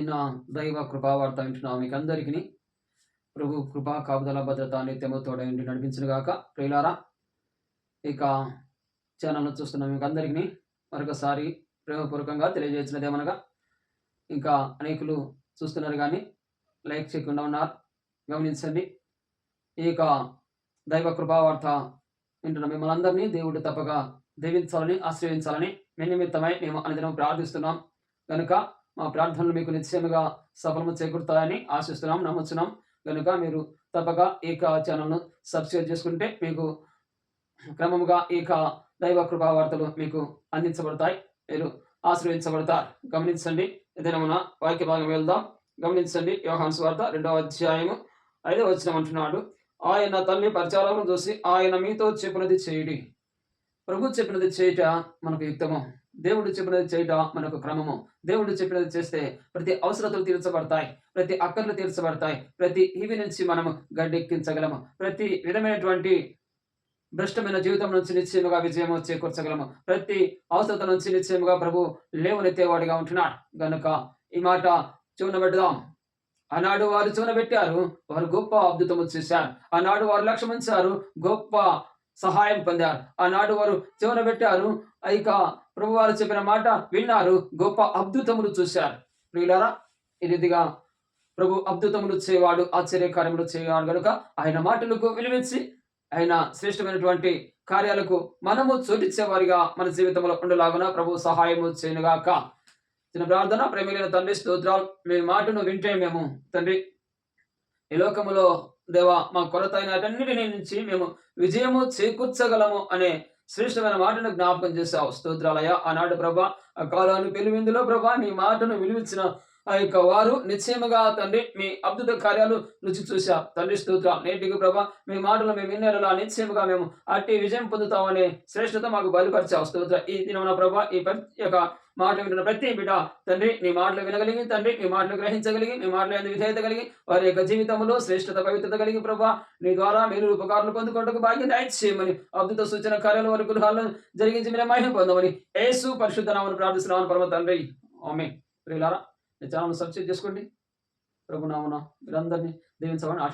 నా దైవ కృపావార్త వింటున్నాం మీకు అందరికీ ప్రభు కృపా కాపుదల భద్రత నిత్యము తోడైండి నడిపించిన గాక. ప్రియులారా, ఇక ఛానల్ను చూస్తున్న మీకు అందరికీ మరొకసారి ప్రేమపూర్వకంగా తెలియజేసినదేమనగా, ఇంకా అనేకులు చూస్తున్నారు కానీ లైక్ చేయకుండా ఉన్నారు, గమనించండి. ఈ యొక్క దైవ కృపావార్త వింటున్న మిమ్మల్ని అందరినీ దేవుడు తప్పగా దీవించాలని ఆశ్రయించాలని మీ నిమిత్తమై మేము అనుదినం ప్రార్థిస్తున్నాం. కనుక మా ప్రార్థనలు మీకు నిశ్చయముగా సఫలము చేకూరుతాయని ఆశిస్తున్నాం, నమ్ముతున్నాం. కనుక మీరు తప్పక ఈ ఛానల్ను సబ్స్క్రైబ్ చేసుకుంటే మీకు క్రమముగా ఈ దైవ కృపావార్తలు మీకు అందించబడతాయి, మీరు ఆశ్రయించబడతారు. గమనించండి. ఏదైనా వాక్య భాగం వెళ్దాం. గమనించండి. యోహాను సువార్త 2వ అధ్యాయము 5వ వచనం అంటున్నాడు, ఆయన తల్లి పరిచారమును చూసి ఆయన మీతో చెప్పినది చేయుడి. ప్రభు చెప్పినది చేయుట మనకు యుక్తము, దేవుడు చెప్పినది చేయుట మనకు క్రమము. దేవుడు చెప్పినది చేస్తే ప్రతి అవసరతలు తీర్చబడతాయి, ప్రతి అక్కర్లు తీర్చబడతాయి, ప్రతి ఈవి నుంచి మనము గడ్డెక్కించగలము, ప్రతి విధమైనటువంటి భ్రష్టమైన జీవితం నుంచి నిశ్చయముగా విజయము చేకూర్చగలము, ప్రతి అవసరత నుంచి నిశ్చయముగా ప్రభు లేవనెత్తేవాడిగా ఉంటున్నాడు. గనుక ఈ మాట చెవున పెడదాం. ఆనాడు వారు చెవున పెట్టారు, వారు గొప్ప అద్భుతము చేశారు. ఆనాడు వారు లక్ష్యం ఉంచారు, గొప్ప సహాయం పొందారు. ఆనాడు వారు చెవున పెట్టారు, ఇక ప్రభు వారు చెప్పిన మాట విన్నారు, గొప్ప అద్భుతములు చూశారు. ప్రియులారా, ఈ రీతిగా ప్రభు అద్భుతములు చేయవాడు, ఆశ్చర్యకార్యములు చేయవాడు. కనుక ఆయన మాటలకు విలువించి ఆయన శ్రేష్టమైనటువంటి కార్యాలకు మనము చోటిచ్చేవారిగా మన జీవితంలో ఉండలాగున ప్రభు సహాయము చేయనుగాక. చిన్న ప్రార్థన. ప్రేమిలైన తండ్రి, స్తోత్రాలు. మీ మాటను వింటే మేము తండ్రి ఈ లోకములో దేవా మా కొరత అయినటన్నిటి నుంచి మేము విజయము చేకూర్చగలము అనే శ్రేష్టమైన మాటను జ్ఞాపకం చేశావు. స్తోత్రాలయ. ఆనాడు ప్రభా ఆ కాలాన్ని పెనువిందులో ప్రభా మీ మాటను విలువించిన ఆ యొక్క వారు నిశ్చయముగా తండ్రి మీ అద్భుత కార్యాలు రుచి చూశా తండ్రి. స్తోత్ర. నేటికి ప్రభా మీ మాటలు మేము వినేలా నిశ్చయముగా మేము అట్టి విజయం పొందుతామనే శ్రేష్టత మాకు బయలుపరిచావు. స్తోత్ర. ఈ దినమున ప్రభా ఈ యొక్క మాట వింటున్న ప్రతి బిడ్డ తండ్రి మీ మాటలు వినగలిగి, తండ్రి మీ మాటలు గ్రహించగలిగి, మీ మాటలు ఎందుకు విధేయత కలిగి, వారి యొక్క జీవితంలో శ్రేష్టత పవిత్రత కలిగి ప్రభా నీ ద్వారా మీరు ఉపకారాలు పొందుకోవడానికి భాగ్యం దయచేయమని, అద్భుత సూచన కార్యాలు వారి గృహాలను జరిగించి మీరు మహిమ పొందమని యేసు పరిశుద్ధ నామమున ప్రార్థిస్తున్నామని పరమ తండ్రి. ఆమేన్. ప్రియులారా, ఛానల్ సబ్స్క్రైబ్ చేసుకోండి. ప్రభు నామమున మీరందరినీ దీవించమని ఆశ